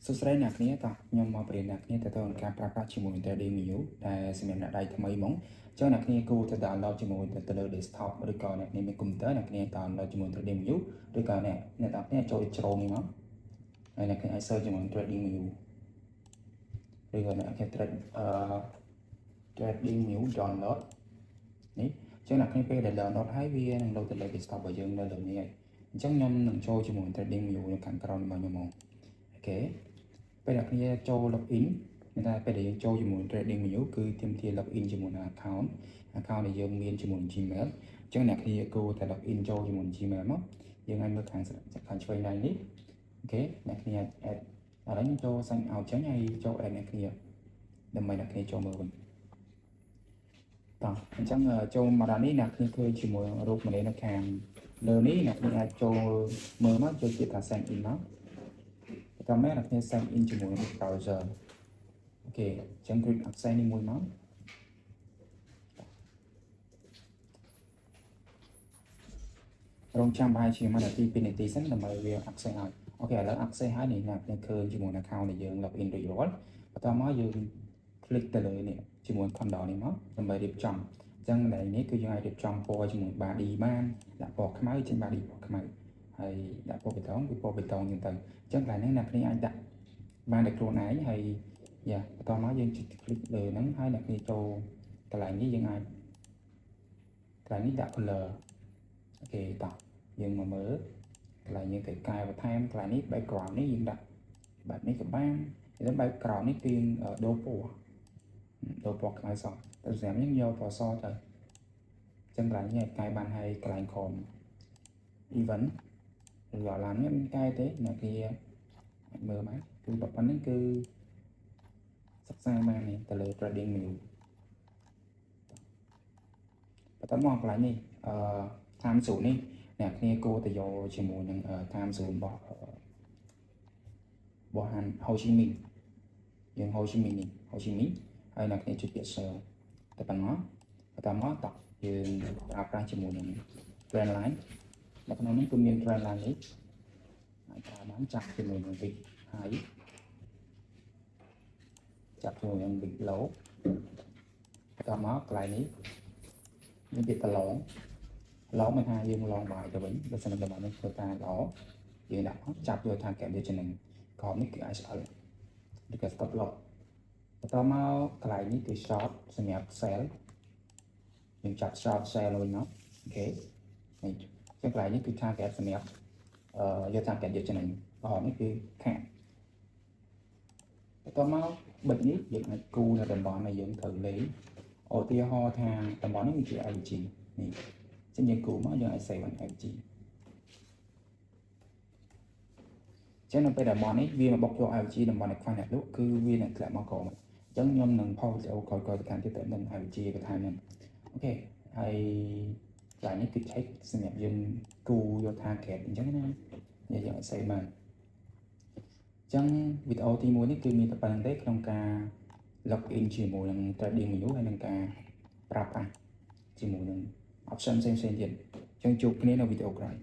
សួស្តីអ្នកគ្នាតោះខ្ញុំមកបរៀនអ្នកគ្នាទៅក្នុងការប្រើប្រាស់ជាមួយ Trading View ដែលសម្រាប់អ្នកដៃថ្មីហ្មងអញ្ចឹងអ្នកគ្នាគួរតែ download ជាមួយទៅលើ desktop ឬក៏អ្នកគ្នាមាន computer អ្នកគ្នា download ជាមួយ Trading View ឬក៏អ្នកគ្នាចូល Chrome នេះមកហើយអ្នកគ្នាអាច search ជាមួយ Trading View ឬក៏អ្នកគ្នា Trading View download នេះអញ្ចឹងអ្នកគ្នាពេលដែល download ហើយវានឹង load ទៅលើ desktop របស់យើងនៅលើនេះហើយអញ្ចឹងខ្ញុំនឹងចូលជាមួយ Trading View នៅខាងក្រោមរបស់ខ្ញុំហ្មងអូខេពេលអ្នកគ្នាចូល login មានតែពេលដែលយើងចូលជាមួយ Trading View គឺទាមទារ login ជាមួយនឹង account ដែលយើងមានជាមួយ Gmail អញ្ចឹងអ្នកគ្នាគួរតែ login ចូលជាមួយ Gmail មកយើងអាចមើលខាងឆ្វេងដៃនេះអូខេអ្នកគ្នា add ឥឡូវខ្ញុំចូល sign out ចឹងហើយចូល add អ្នកគ្នាដើម្បីអ្នកគ្នាចូលមើលវិញតោះអញ្ចឹងចូលមកដល់នេះអ្នកគ្នាឃើញជាមួយរូបម្នាក់នៅខាងលើនេះអ្នកគ្នាអាចចូលមើលមកចូលជាថា sign in មកតាមមែនអ្នកគ្នា sign in ជាមួយ browser អូខេអញ្ចឹង click access នេះមួយមករងចាំបាយជា1នាទី2នាទីសិនដើម្បីវា access ឲ្យអូខេឥឡូវ access ហើយនេះអ្នកគ្នាឃើញជាមួយ account ដែលយើង login រួចរាល់បន្តមកយើង click ទៅលើនេះជាមួយ condor នេះមកដើម្បីរៀបចំអញ្ចឹងដែលនេះគឺយើងអាចរៀបចំពណ៌ជាមួយ body បានដាក់ពណ៌ខ្មៅចេញ body ពណ៌ខ្មៅហើយដាក់ពណ៌បេតុងគឺពណ៌បេតុងហ្នឹងទៅអញ្ចឹងកន្លែងហ្នឹងអ្នកគ្នាអាចដាក់បានដោយខ្លួនឯងហើយយ៉ាបន្តមកយើងចុច click លើហ្នឹងហើយអ្នកគ្នាចូលកន្លែងនេះយើងអាចកន្លែងនេះដាក់ color អូខេតោះយើងមកមើលកន្លែងយើងត្រូវកែបន្ថែមកន្លែងនេះ background នេះយើងដាក់បែបនេះក៏បានហើយ background នេះគឺដូរពណ៌ខ្មៅសតែសម្រាប់យើងយកពណ៌សទៅអញ្ចឹងកន្លែងនេះអាចកែបានហើយកន្លែងក្រោម event ឬក៏ឡាននេះមិនកែទេអ្នកគេអាចមើលបានគឺប៉ុណ្្នឹងគឺសិក្សាបាននេះទៅលើ Trading View បន្តមកកន្លែងនេះtime zone នេះអ្នកគ្នាគួរតែយកជាមួយនឹង time zone របស់ហូជីមីនយើងហូជីមីននេះហូជីមីនហើយអ្នកគ្នាចុចពាក្យ share ទៅប៉ុណ្ណោះបន្តមកតោះយើងប្រើប្រាស់ជាមួយនឹង trend line នៅក្នុងនេះគឺមាន trend line នេះអាចប្រើបានចាប់ជាមួយនឹង big high ចាប់ជាមួយនឹង big low បន្តមកកន្លែងនេះមានពាក្យប្រឡងមិនថាយើងឡងបាយទៅវិញបើសិនតែរបស់នេះធ្វើការល្អយើងដាក់ចាប់យក target វាចំណេញក្រោមនេះគឺ ISL ឬក៏ stop loss បន្តមកកន្លែងនេះគឺ short សម្រាប់ sell យើងចាប់ short sell វិញមកអូខេនេះចឹងកន្លែងនេះគឺ target សម្រាប់យក target យកចំណេញក្រោមនេះគឺខាតបន្តមកបិទនេះយើងអាចគូនៅតំបន់ដែលយើងត្រូវលេងឧទាហរណ៍ថាតំបន់នេះវាជា IG នេះចឹងយើងគូមកយើងអាច save បាន IG ចឹងនៅពេលតំបន់នេះវាមកបុកយក IG តំបន់ដែលខ្វះអ្នកលក់គឺវានឹងធ្លាក់មកក្រោមអញ្ចឹងខ្ញុំនឹង post វីដេអូក្រោយៗទៅខាងទៀតទៅនឹង IG ទៅខាងហ្នឹងអូខេហើយកន្លែងនេះគឺ check សម្រាប់យើងគូយក target អញ្ចឹងណាយើងអាច save បានអញ្ចឹងវីដេអូទី1នេះគឺមានតែប៉ុណ្្នឹងទេក្នុងការ login ជាមួយនឹង Trading View ហើយនឹងការប្រើប្រាស់ជាមួយនឹង option ផ្សេងៗទៀតអញ្ចឹងជួបគ្នានៅវីដេអូក្រោយ